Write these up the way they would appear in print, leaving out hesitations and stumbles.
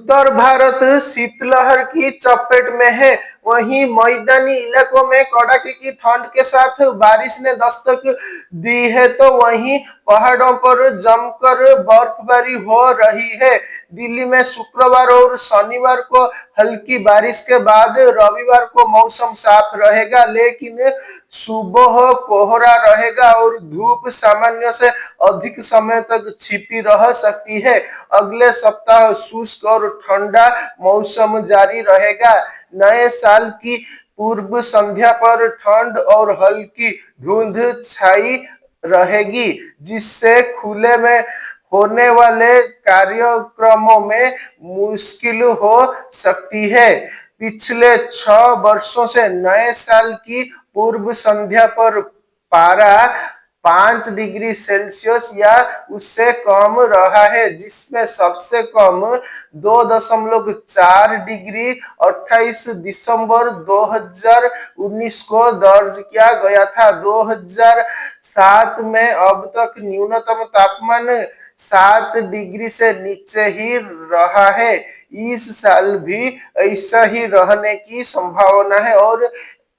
उत्तर भारत शीतलहर की चपेट में है। वहीं मैदानी इलाकों में कड़ाके की ठंड के साथ बारिश ने दस्तक दी है, तो वहीं पहाड़ों पर जमकर बर्फबारी हो रही है। दिल्ली में शुक्रवार और शनिवार को हल्की बारिश के बाद रविवार को मौसम साफ रहेगा, लेकिन सुबह कोहरा रहेगा और धूप सामान्य से अधिक समय तक छिपी रह सकती है। अगले सप्ताह शुष्क और ठंडा मौसम जारी रहेगा। नए साल की पूर्व संध्या पर ठंड और हल्की धुंध छाई रहेगी, जिससे खुले में होने वाले कार्यक्रमों में मुश्किल हो सकती है। पिछले 6 वर्षों से नए साल की पूर्व संध्या पर पारा 5 डिग्री सेल्सियस या उससे कम रहा है, जिसमें सबसे कम 2.4 डिग्री 28 दिसंबर 2019 को दर्ज किया गया था। 2007 में अब तक न्यूनतम तापमान 7 डिग्री से नीचे ही रहा है। इस साल भी ऐसा ही रहने की संभावना है और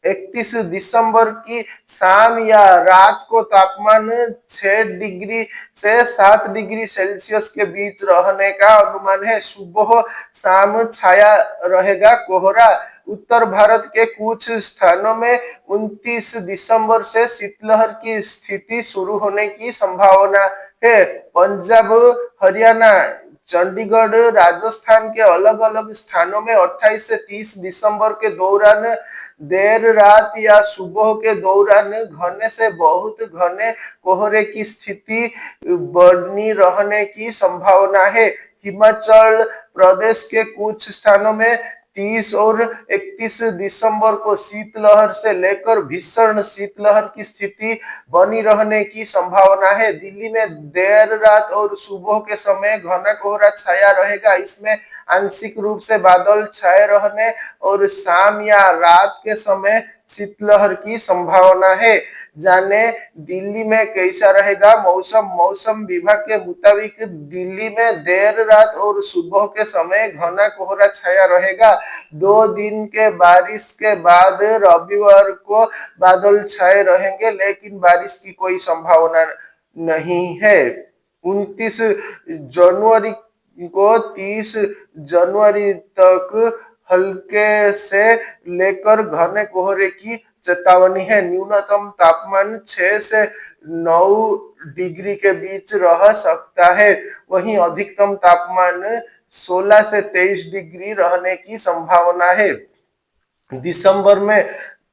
31 दिसंबर की शाम या रात को तापमान 6 डिग्री से 7 डिग्री सेल्सियस के बीच रहने का अनुमान है। सुबह शाम छाया रहेगा कोहरा। उत्तर भारत के कुछ स्थानों में 29 दिसंबर से शीतलहर की स्थिति शुरू होने की संभावना है। पंजाब, हरियाणा, चंडीगढ़, राजस्थान के अलग अलग स्थानों में 28 से 30 दिसंबर के दौरान देर रात या सुबह के दौरान घने से बहुत घने कोहरे की स्थिति बनी रहने की संभावना है। हिमाचल प्रदेश के कुछ स्थानों में 30 और 31 दिसंबर को शीतलहर से लेकर भीषण शीतलहर की स्थिति बनी रहने की संभावना है। दिल्ली में देर रात और सुबह के समय घना कोहरा छाया रहेगा। इसमें आंशिक रूप से बादल छाए रहने और शाम या रात के समय शीतलहर की संभावना है। जाने दिल्ली में कैसा रहेगा मौसम। मौसम विभाग के मुताबिक दिल्ली में देर रात और सुबह के समय घना कोहरा छाया रहेगा। 2 दिन के बारिश के बाद रविवार को बादल छाए रहेंगे, लेकिन बारिश की कोई संभावना नहीं है। 29 जनवरी को 30 जनवरी तक हल्के से लेकर घने कोहरे की चेतावनी है। न्यूनतम तापमान 6 से 9 डिग्री के बीच रह सकता है। वहीं अधिकतम तापमान 16 से 23 डिग्री रहने की संभावना है। दिसंबर में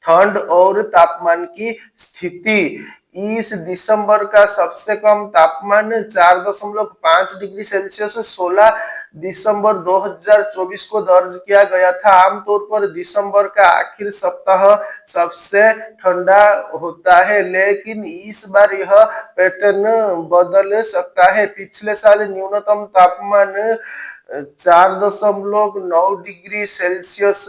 ठंड और तापमान की स्थिति। इस दिसंबर का सबसे कम तापमान 4.5 डिग्री सेल्सियस 16 दिसंबर 2024 को दर्ज किया गया था। आमतौर पर दिसंबर का आखिर सप्ताह सबसे ठंडा होता है, लेकिन इस बार यह पैटर्न बदल सकता है। पिछले साल न्यूनतम तापमान 4.9 डिग्री सेल्सियस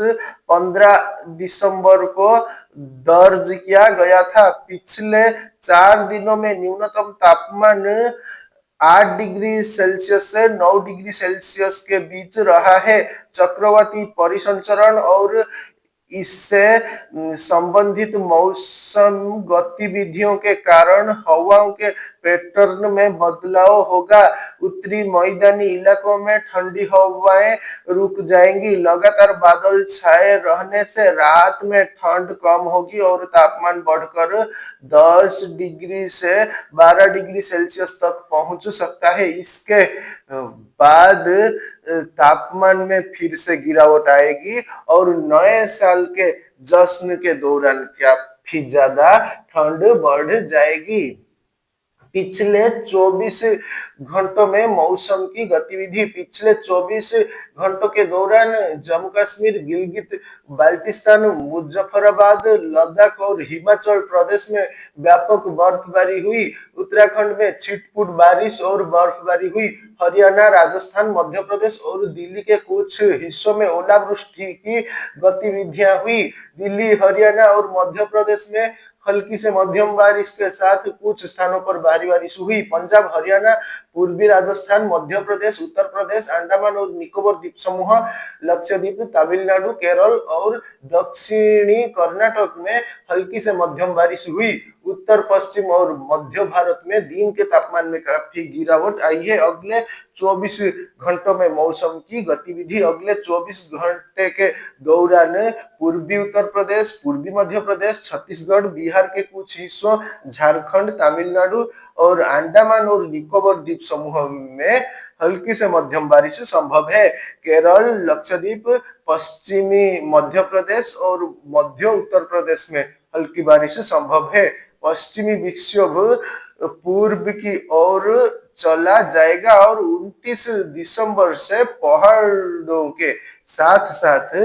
15 दिसंबर को दर्ज किया गया था। पिछले 4 दिनों में न्यूनतम तापमान 8 डिग्री सेल्सियस से 9 डिग्री सेल्सियस के बीच रहा है। चक्रवाती परिसंचरण और इससे संबंधित मौसम गतिविधियों के कारण हवाओं के पैटर्न में बदलाव होगा। उत्तरी मैदानी इलाकों में ठंडी हवाएं रुक जाएंगी। लगातार बादल छाए रहने से रात में ठंड कम होगी और तापमान बढ़कर 10 डिग्री से 12 डिग्री सेल्सियस तक पहुंच सकता है। इसके बाद तापमान में फिर से गिरावट आएगी और नए साल के जश्न के दौरान काफी ज्यादा ठंड बढ़ जाएगी। पिछले 24 घंटों में मौसम की गतिविधि। पिछले 24 घंटों के दौरान जम्मू कश्मीर, गिलगित बाल्टिस्तान, मुजफ्फराबाद, लद्दाख और हिमाचल प्रदेश में व्यापक बर्फबारी हुई। उत्तराखंड में छिटपुट बारिश और बर्फबारी हुई। हरियाणा, राजस्थान, मध्य प्रदेश और दिल्ली के कुछ हिस्सों में ओलावृष्टि की गतिविधियां हुई। दिल्ली, हरियाणा और मध्य प्रदेश में हल्की से मध्यम बारिश के साथ कुछ स्थानों पर भारी बारिश हुई। पंजाब, हरियाणा, पूर्वी राजस्थान, मध्य प्रदेश, उत्तर प्रदेश, अंडमान और निकोबार द्वीप समूह, लक्षद्वीप, तमिलनाडु, केरल और दक्षिणी कर्नाटक में हल्की से मध्यम बारिश हुई। उत्तर पश्चिम और मध्य भारत में दिन के तापमान में काफी गिरावट आई है। अगले 24 घंटों में मौसम की गतिविधि। अगले 24 घंटे के दौरान पूर्वी उत्तर प्रदेश, पूर्वी मध्य प्रदेश, छत्तीसगढ़, बिहार के कुछ हिस्सों, झारखंड, तमिलनाडु और अंडमान और निकोबार द्वीप समूह में हल्की से मध्यम बारिश संभव है। केरल, लक्षद्वीप, पश्चिमी मध्य प्रदेश और मध्य उत्तर प्रदेश में हल्की बारिश संभव है। पश्चिमी विक्षोभ पूर्व की ओर चला जाएगा और 29 दिसंबर से पहाड़ों के साथ साथ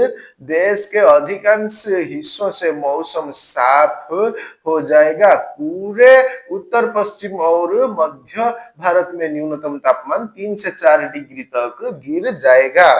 देश के अधिकांश हिस्सों से मौसम साफ हो जाएगा। पूरे उत्तर पश्चिम और मध्य भारत में न्यूनतम तापमान 3 से 4 डिग्री तक गिर जाएगा।